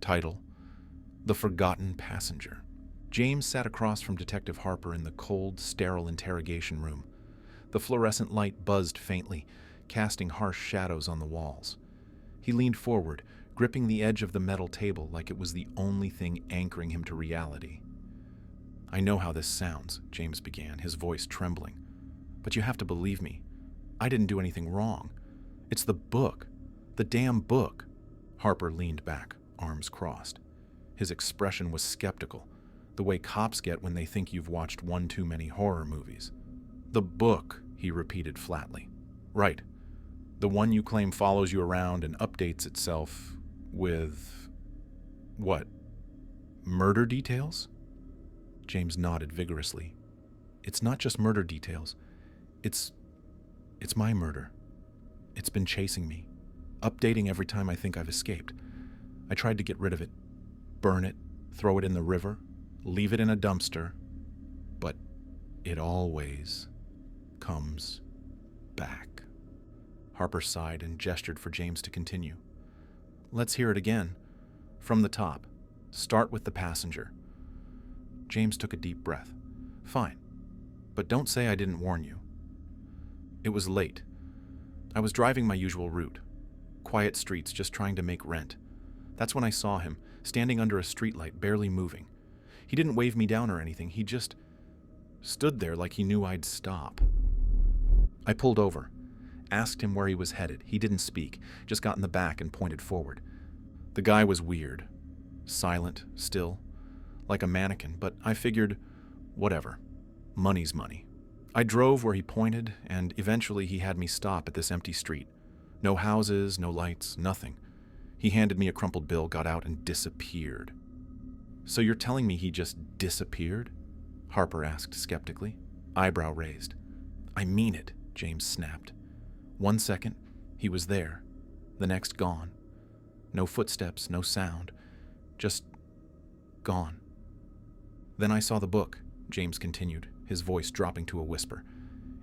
Title: The Forgotten Passenger. James sat across from Detective Harper in the cold, sterile interrogation room. The fluorescent light buzzed faintly, casting harsh shadows on the walls. He leaned forward, gripping the edge of the metal table like it was the only thing anchoring him to reality. "I know how this sounds," James began, his voice trembling. "But you have to believe me. I didn't do anything wrong. It's the book. The damn book." Harper leaned back, arms crossed. His expression was skeptical, the way cops get when they think you've watched one too many horror movies. "The book," he repeated flatly. "Right. The one you claim follows you around and updates itself with... what? Murder details?" James nodded vigorously. "It's not just murder details. It's my murder. It's been chasing me, updating every time I think I've escaped. I tried to get rid of it, burn it, throw it in the river, leave it in a dumpster, but it always comes back." Harper sighed and gestured for James to continue. "Let's hear it again. From the top. Start with the passenger." James took a deep breath. "Fine, but don't say I didn't warn you." "It was late. I was driving my usual route. Quiet streets, just trying to make rent. That's when I saw him, standing under a streetlight, barely moving. He didn't wave me down or anything. He just stood there like he knew I'd stop. I pulled over, asked him where he was headed. He didn't speak, just got in the back and pointed forward. The guy was weird, silent, still, like a mannequin, but I figured, whatever, money's money. I drove where he pointed, and eventually he had me stop at this empty street. No houses, no lights, nothing. He handed me a crumpled bill, got out, and disappeared." "So you're telling me he just disappeared?" Harper asked skeptically, eyebrow raised. "I mean it," James snapped. "1 second, he was there. The next, gone. No footsteps, no sound. Just gone." "Then I saw the book," James continued, his voice dropping to a whisper.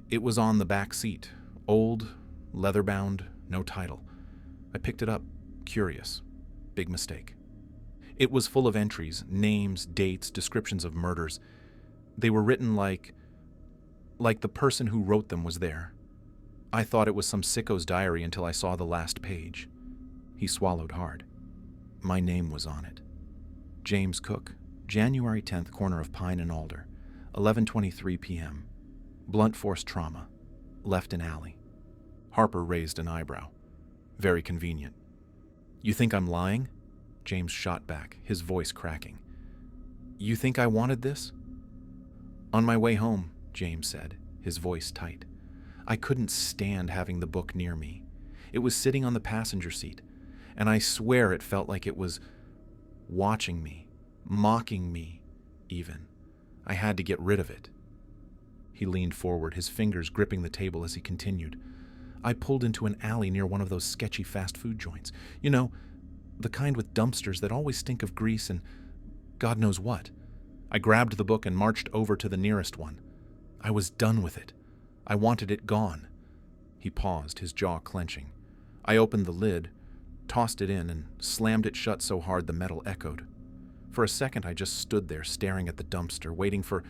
"It was on the back seat, old, leather-bound, no title. I picked it up, curious. Big mistake. It was full of entries, names, dates, descriptions of murders. They were written like the person who wrote them was there. I thought it was some sicko's diary until I saw the last page." He swallowed hard. "My name was on it. James Cooke, January 10th, corner of Pine and Alder, 11:23 p.m. Blunt force trauma. Left an alley." Harper raised an eyebrow. "Very convenient." "You think I'm lying?" James shot back, his voice cracking. "You think I wanted this?" "On my way home," James said, his voice tight. "I couldn't stand having the book near me. It was sitting on the passenger seat, and I swear it felt like it was watching me, mocking me, even. I had to get rid of it." He leaned forward, his fingers gripping the table as he continued. "I pulled into an alley near one of those sketchy fast food joints. You know, the kind with dumpsters that always stink of grease and God knows what. I grabbed the book and marched over to the nearest one. I was done with it. I wanted it gone." He paused, his jaw clenching. I opened the lid, tossed it in, and slammed it shut so hard the metal echoed. For a second, I just stood there staring at the dumpster, waiting for,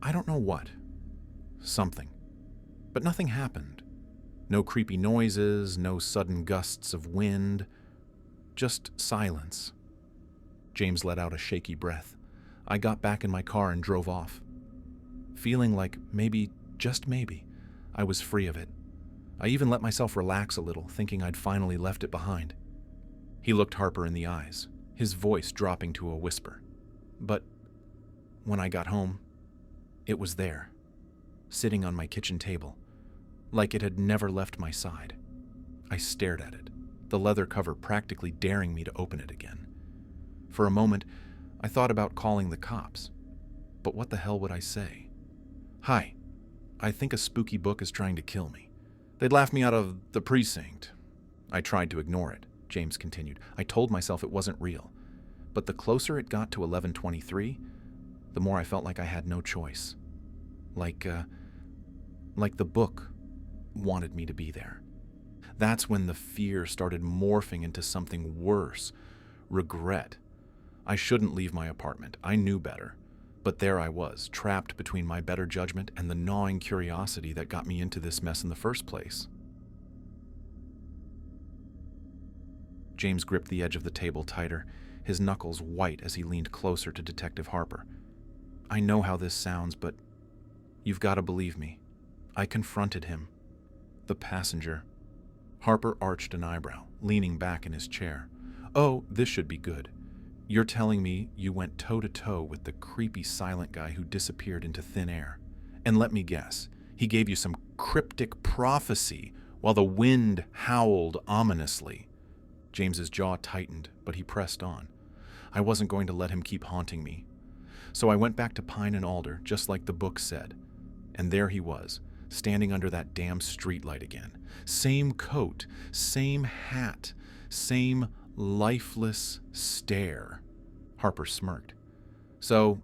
I don't know what, something. But nothing happened. No creepy noises, no sudden gusts of wind, just silence. James let out a shaky breath. I got back in my car and drove off, feeling like maybe, just maybe, I was free of it. I even let myself relax a little, thinking I'd finally left it behind. He looked Harper in the eyes, his voice dropping to a whisper. But when I got home, it was there, sitting on my kitchen table, like it had never left my side. I stared at it, the leather cover practically daring me to open it again. For a moment, I thought about calling the cops, but what the hell would I say? "Hi, I think a spooky book is trying to kill me. They'd laugh me out of the precinct." I tried to ignore it, James continued. I told myself it wasn't real. But the closer it got to 11:23, the more I felt like I had no choice. Like the book wanted me to be there. That's when the fear started morphing into something worse, regret. I shouldn't leave my apartment. I knew better. But there I was, trapped between my better judgment and the gnawing curiosity that got me into this mess in the first place. James gripped the edge of the table tighter, his knuckles white as he leaned closer to Detective Harper. I know how this sounds, but you've got to believe me. I confronted him. The passenger. Harper arched an eyebrow, leaning back in his chair. Oh, this should be good. You're telling me you went toe-to-toe with the creepy silent guy who disappeared into thin air. And let me guess, he gave you some cryptic prophecy while the wind howled ominously. James's jaw tightened, but he pressed on. I wasn't going to let him keep haunting me. So I went back to Pine and Alder, just like the book said. And there he was, standing under that damn streetlight again. Same coat, same hat, same lifeless stare. Harper smirked. So,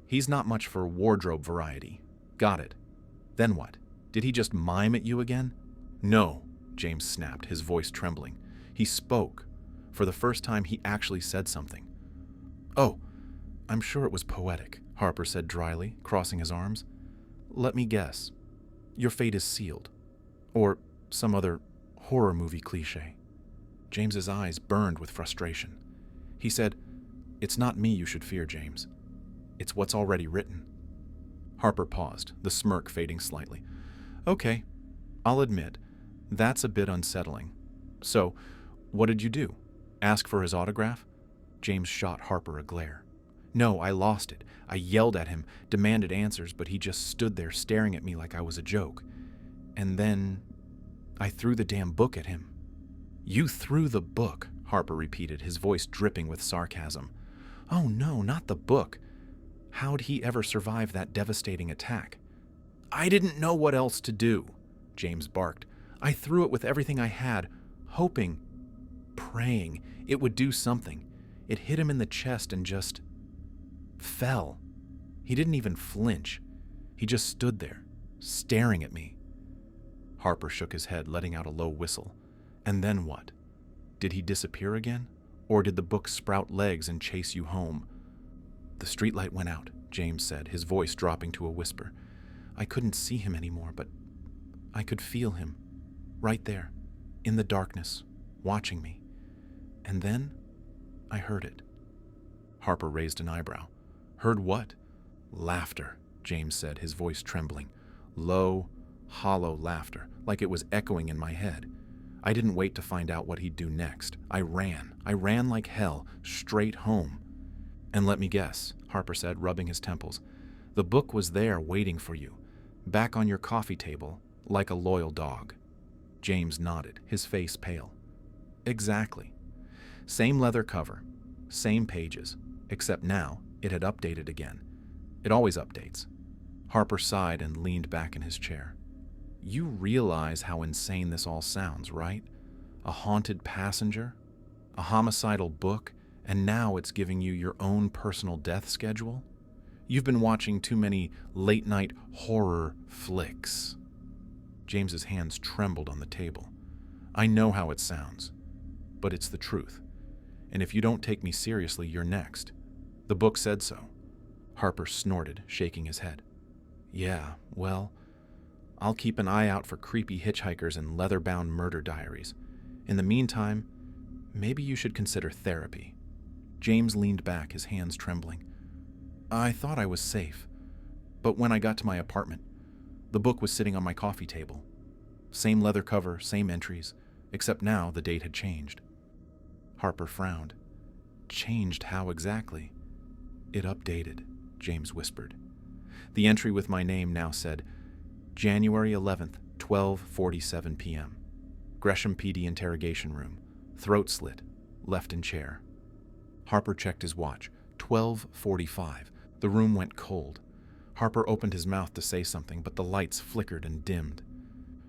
he's not much for wardrobe variety. Got it. Then what? Did he just mime at you again? No, James snapped, his voice trembling. He spoke. For the first time, he actually said something. Oh, I'm sure it was poetic, Harper said dryly, crossing his arms. Let me guess. Your fate is sealed. Or some other horror movie cliché. James's eyes burned with frustration. He said, It's not me you should fear, James. It's what's already written. Harper paused, the smirk fading slightly. Okay, I'll admit, that's a bit unsettling. So, what did you do? Ask for his autograph? James shot Harper a glare. No, I lost it. I yelled at him, demanded answers, but he just stood there staring at me like I was a joke. And then I threw the damn book at him. You threw the book, Harper repeated, his voice dripping with sarcasm. Oh no, not the book. How'd he ever survive that devastating attack? I didn't know what else to do, James barked. I threw it with everything I had, hoping, praying it would do something. It hit him in the chest and just fell. He didn't even flinch. He just stood there, staring at me. Harper shook his head, letting out a low whistle. And then what? Did he disappear again? Or did the book sprout legs and chase you home? The streetlight went out, James said, his voice dropping to a whisper. I couldn't see him anymore, but I could feel him, right there, in the darkness, watching me. And then I heard it. Harper raised an eyebrow. Heard what? Laughter, James said, his voice trembling. Low, hollow laughter, like it was echoing in my head. I didn't wait to find out what he'd do next. I ran like hell, straight home. And let me guess, Harper said, rubbing his temples. The book was there waiting for you, back on your coffee table, like a loyal dog. James nodded, his face pale. Exactly. Same leather cover, same pages, except now it had updated again. It always updates. Harper sighed and leaned back in his chair. You realize how insane this all sounds, right? A haunted passenger, a homicidal book, and now it's giving you your own personal death schedule? You've been watching too many late-night horror flicks. James's hands trembled on the table. I know how it sounds, but it's the truth. And if you don't take me seriously, you're next. The book said so. Harper snorted, shaking his head. Yeah, well, I'll keep an eye out for creepy hitchhikers and leather-bound murder diaries. In the meantime, maybe you should consider therapy. James leaned back, his hands trembling. I thought I was safe, but when I got to my apartment, the book was sitting on my coffee table. Same leather cover, same entries, except now the date had changed. Harper frowned. Changed how exactly? It updated, James whispered. The entry with my name now said, January 11th, 12:47 p.m. Gresham PD interrogation room. Throat slit. Left in chair. Harper checked his watch. 12:45. The room went cold. Harper opened his mouth to say something, but the lights flickered and dimmed.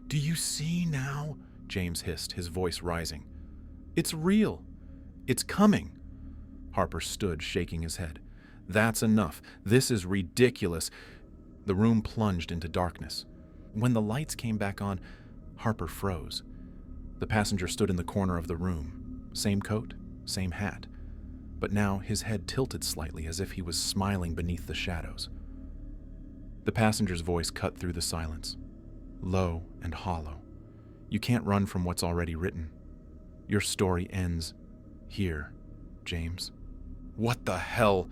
Do you see now? James hissed, his voice rising. It's real. It's coming. Harper stood, shaking his head. That's enough. This is ridiculous. The room plunged into darkness. When the lights came back on, Harper froze. The passenger stood in the corner of the room. Same coat, same hat. but now his head tilted slightly as if he was smiling beneath the shadows. The passenger's voice cut through the silence, low and hollow. You can't run from what's already written. Your story ends here, James. What the hell?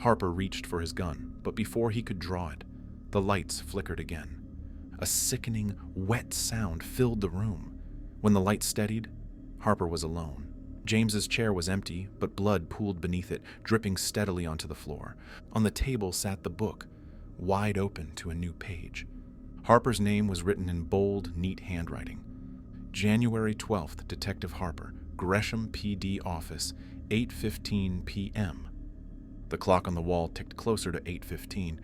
Harper reached for his gun, but before he could draw it, the lights flickered again. A sickening, wet sound filled the room. When the light steadied, Harper was alone. James's chair was empty, but blood pooled beneath it, dripping steadily onto the floor. On the table sat the book, wide open to a new page. Harper's name was written in bold, neat handwriting. January 12th, Detective Harper, Gresham PD Office, 8:15 p.m. The clock on the wall ticked closer to 8:15,